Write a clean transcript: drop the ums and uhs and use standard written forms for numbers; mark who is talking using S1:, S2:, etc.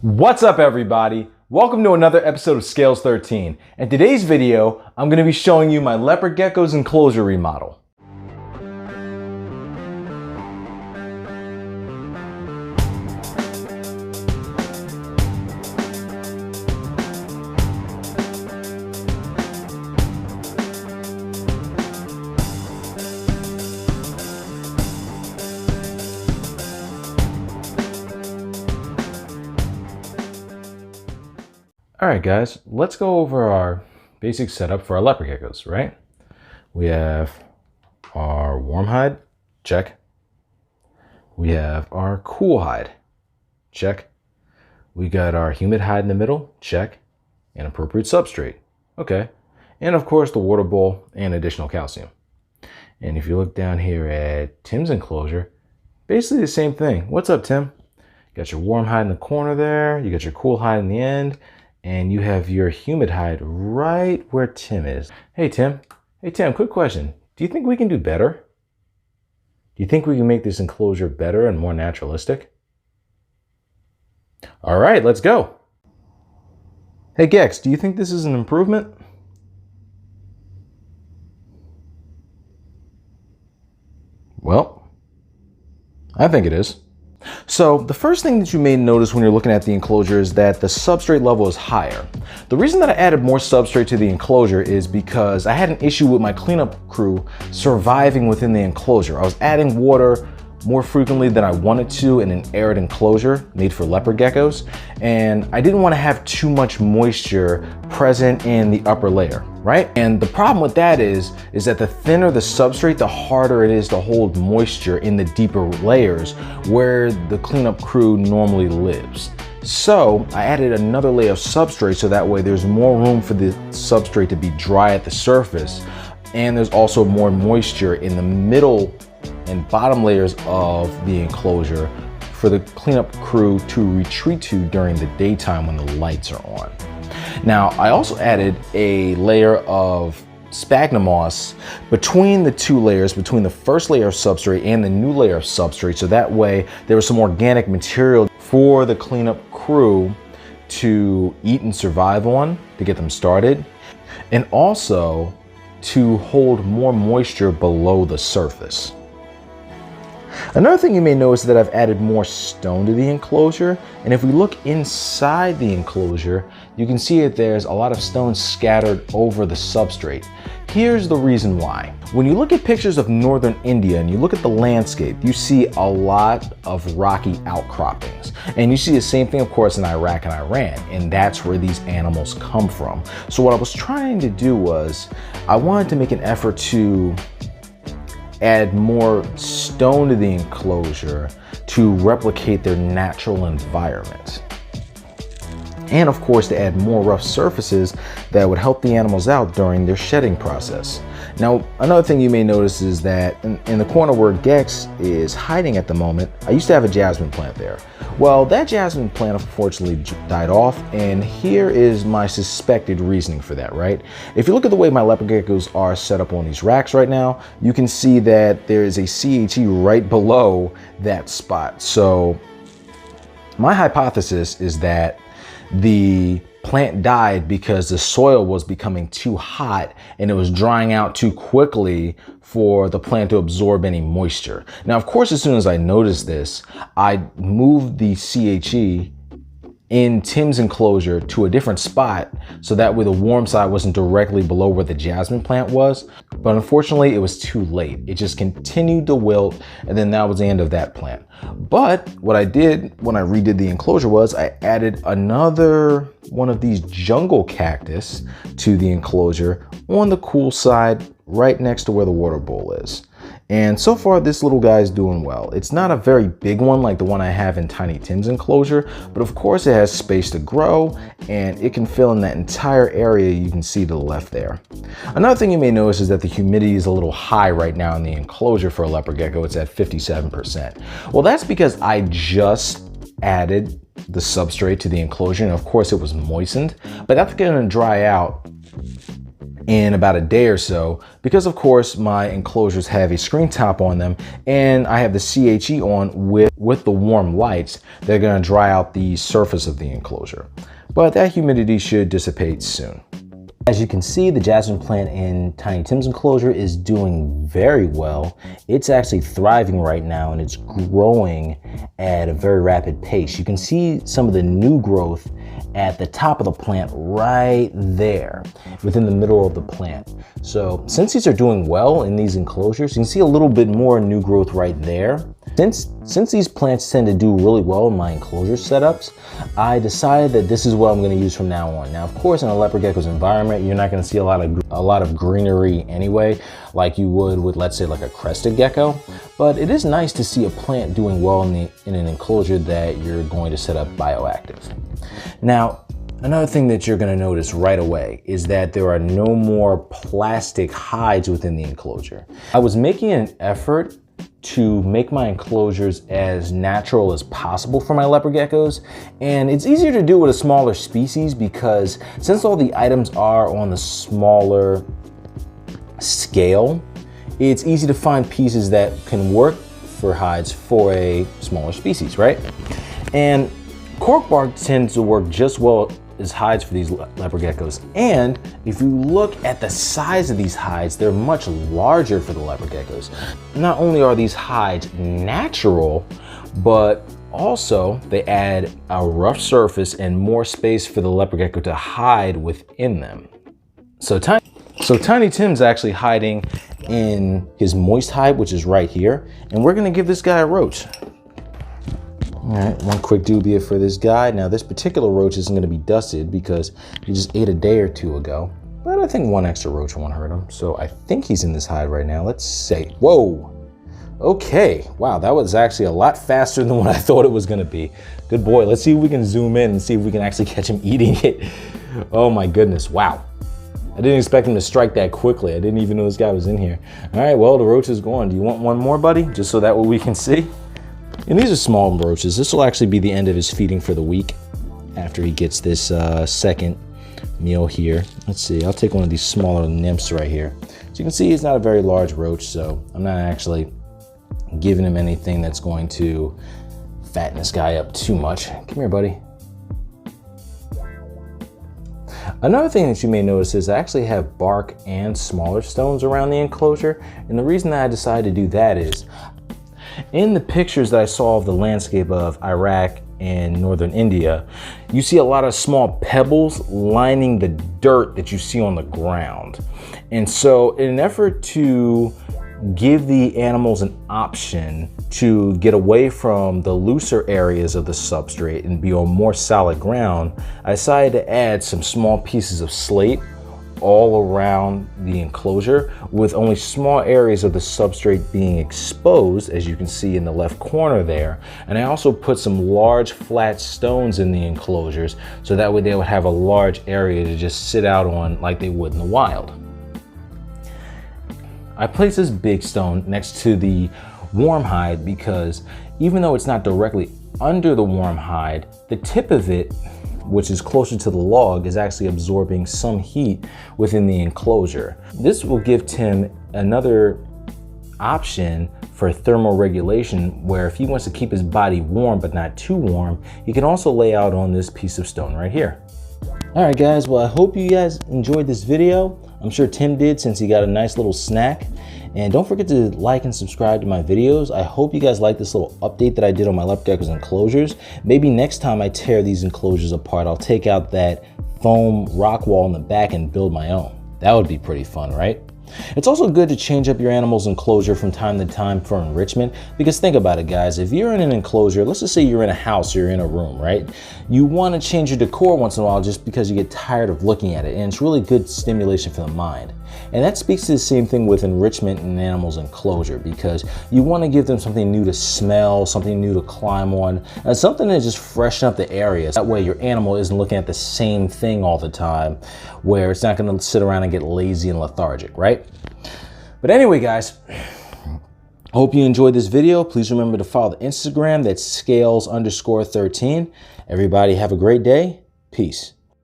S1: What's up, everybody? Welcome to another episode of Scales 13. In today's video, I'm going to be showing you my Leopard Gecko Enclosure remodel. All right, guys, let's go over our basic setup for our leopard geckos, right? We have our warm hide, check. We have our cool hide, check. We got our humid hide in the middle, check. And appropriate substrate, okay. And of course, the water bowl and additional calcium. And if you look down here at Tim's enclosure, basically the same thing. What's up, Tim? You got your warm hide in the corner there. You got your cool hide in the end. And you have your humid hide right where Tim is. Hey, Tim, quick question. Do you think we can do better? Do you think we can make this enclosure better and more naturalistic? All right, let's go. Hey, Gex, do you think this is an improvement? Well, I think it is. So the first thing that you may notice when you're looking at the enclosure is that the substrate level is higher. The reason that I added more substrate to the enclosure is because I had an issue with my cleanup crew surviving within the enclosure. I was adding water more frequently than I wanted to in an arid enclosure made for leopard geckos, and I didn't want to have too much moisture present in the upper layer, right? And the problem with that is that the thinner the substrate, the harder it is to hold moisture in the deeper layers where the cleanup crew normally lives. So I added another layer of substrate so that way there's more room for the substrate to be dry at the surface, and there's also more moisture in the middle and bottom layers of the enclosure for the cleanup crew to retreat to during the daytime when the lights are on. Now, I also added a layer of sphagnum moss between the two layers, between the first layer of substrate and the new layer of substrate, so that way there was some organic material for the cleanup crew to eat and survive on to get them started, and also to hold more moisture below the surface. Another thing you may notice is that I've added more stone to the enclosure, and if we look inside the enclosure, you can see that there's a lot of stone scattered over the substrate. Here's the reason why. When you look at pictures of northern India and you look at the landscape, you see a lot of rocky outcroppings. And you see the same thing, of course, in Iraq and Iran, and that's where these animals come from. So what I was trying to do was, I wanted to make an effort to add more stone to the enclosure to replicate their natural environment. And of course, to add more rough surfaces that would help the animals out during their shedding process. Now, another thing you may notice is that in the corner where Gex is hiding at the moment, I used to have a jasmine plant there. Well, that jasmine plant unfortunately died off, and here is my suspected reasoning for that, right? If you look at the way my leopard geckos are set up on these racks right now, you can see that there is a CHE right below that spot. So my hypothesis is that the plant died because the soil was becoming too hot and it was drying out too quickly for the plant to absorb any moisture. Now, of course, as soon as I noticed this, I moved the CHE in Tim's enclosure to a different spot so that way the warm side wasn't directly below where the jasmine plant was. But unfortunately, it was too late. It just continued to wilt, and then that was the end of that plant. But what I did when I redid the enclosure was I added another one of these jungle cactus to the enclosure on the cool side right next to where the water bowl is. And so far, this little guy is doing well. It's not a very big one like the one I have in Tiny Tim's enclosure, but of course it has space to grow and it can fill in that entire area you can see to the left there. Another thing you may notice is that the humidity is a little high right now in the enclosure for a leopard gecko. It's at 57%. Well, that's because I just added the substrate to the enclosure, and of course it was moistened, but that's going to dry out in about a day or so, because of course my enclosures have a screen top on them and I have the CHE on with the warm lights. They're going to dry out the surface of the enclosure, but that humidity should dissipate soon. As you can see, the jasmine plant in Tiny Tim's enclosure is doing very well. It's actually thriving right now and it's growing at a very rapid pace. You can see some of the new growth at the top of the plant right there within the middle of the plant. So since these are doing well in these enclosures, you can see a little bit more new growth right there. Since these plants tend to do really well in my enclosure setups, I decided that this is what I'm going to use from now on. Now, of course, in a leopard gecko's environment, you're not going to see a lot of greenery anyway, like you would with, let's say, like a crested gecko. But it is nice to see a plant doing well in an enclosure that you're going to set up bioactive. Now, another thing that you're going to notice right away is that there are no more plastic hides within the enclosure. I was making an effort to make my enclosures as natural as possible for my leopard geckos, and it's easier to do with a smaller species because since all the items are on the smaller scale, it's easy to find pieces that can work for hides for a smaller species, right? And cork bark tends to work just well as hides for these leopard geckos. And if you look at the size of these hides, they're much larger for the leopard geckos. Not only are these hides natural, but also they add a rough surface and more space for the leopard gecko to hide within them. So Tiny Tim's actually hiding in his moist hide, which is right here. And we're gonna give this guy a roach. All right, one quick dubia for this guy. Now this particular roach isn't gonna be dusted because he just ate a day or two ago, but I think one extra roach won't hurt him. So I think he's in this hide right now. Let's see. Whoa, okay. Wow, that was actually a lot faster than what I thought it was gonna be. Good boy, let's see if we can zoom in and see if we can actually catch him eating it. Oh my goodness, wow. I didn't expect him to strike that quickly. I didn't even know this guy was in here. All right, well, the roach is gone. Do you want one more, buddy? Just so that way we can see. And these are small roaches. This will actually be the end of his feeding for the week after he gets this second meal here. Let's see, I'll take one of these smaller nymphs right here. So you can see he's not a very large roach, so I'm not actually giving him anything that's going to fatten this guy up too much. Come here, buddy. Another thing that you may notice is I actually have bark and smaller stones around the enclosure. And the reason that I decided to do that is in the pictures that I saw of the landscape of Iraq and northern India, you see a lot of small pebbles lining the dirt that you see on the ground. And so in an effort to give the animals an option to get away from the looser areas of the substrate and be on more solid ground, I decided to add some small pieces of slate all around the enclosure, with only small areas of the substrate being exposed, as you can see in the left corner there. And I also put some large flat stones in the enclosures so that way they would have a large area to just sit out on like they would in the wild. I placed this big stone next to the warm hide because even though it's not directly under the warm hide, the tip of it, which is closer to the log, is actually absorbing some heat within the enclosure. This will give Tim another option for thermal regulation, where if he wants to keep his body warm but not too warm, he can also lay out on this piece of stone right here. All right guys, well I hope you guys enjoyed this video. I'm sure Tim did, since he got a nice little snack. And don't forget to like and subscribe to my videos. I hope you guys like this little update that I did on my leopard gecko's enclosures. Maybe next time I tear these enclosures apart, I'll take out that foam rock wall in the back and build my own. That would be pretty fun, right? It's also good to change up your animal's enclosure from time to time for enrichment, because think about it guys, if you're in an enclosure, let's just say you're in a house or you're in a room, right? You want to change your decor once in a while just because you get tired of looking at it, and it's really good stimulation for the mind. And that speaks to the same thing with enrichment in an animal's enclosure, because you want to give them something new to smell, something new to climb on, and something to just freshen up the area. That way your animal isn't looking at the same thing all the time, where it's not going to sit around and get lazy and lethargic, right? But anyway guys, hope you enjoyed this video. Please remember to follow the Instagram, that's scales_13. Everybody have a great day. Peace.